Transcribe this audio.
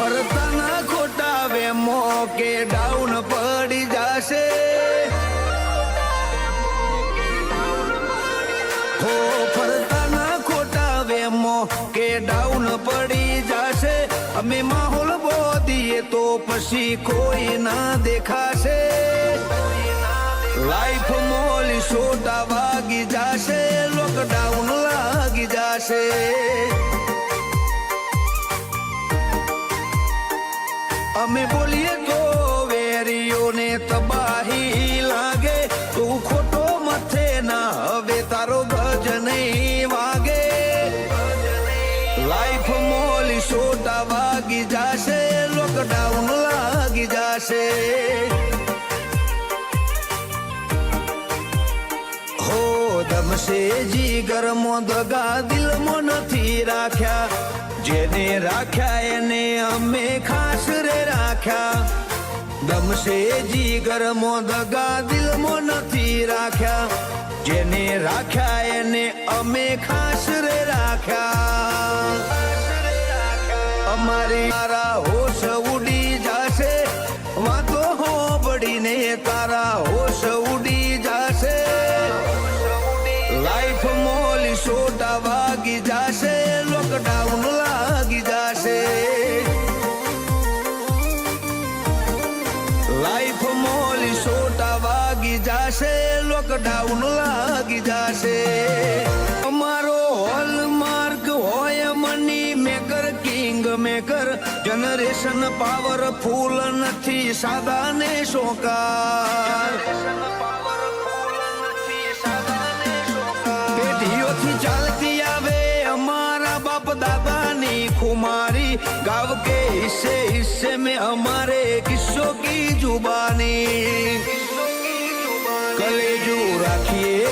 ફરતાના ખોટા વેમો કે ડાઉન પડી જશે હો ફરતાના ખોટા વેમો કે ડાઉન પડી જશે અમે માહોલ બોધીએ તો પછી કોઈ ના દેખાશે લાઈફ મોલી સોટા વાગી જશે લોકડાઉન લાગી જશે અમે બોલીએ તો વેરીઓને તબાહી લાગે તું ખોટો મથે ના હવે તારો ગજ નહીં વાગે લાઈફ મોલી સોટા વાગી જશે લોકડાઉન લાગી જશે હો દમશે જીગરમો દગા દિલમાં નથી રાખ્યા જેને રાખ્યા એને અમે ખાસ રે રાખ્યા દમશે જીગરમો દગા દિલમાં નથી રાખ્યા જેને રાખ્યા એને અમે ખાસ રે રાખ્યા અમારી તારા હોશ ઉડી જશે વાતો હોબડીને તારા હોશ ઉડી જશે લાઈફ મોલી સોટા વાગી જશે લોકડાઉન લાગી જશે લાઈફ મોલી સોટા વાગી જશે લોકડાઉન લાગી જશે અમારો હોલમાર્ક હોય money maker king maker generation powerful નથી સાદા ને શોકાર પેઢીઓથી ચાલતી આવે અમારા બાપ દાદાની ખુમારી गाँव के हिस्से हिस्से में हमारे किस्सों की जुबानी कलेजू राखिए।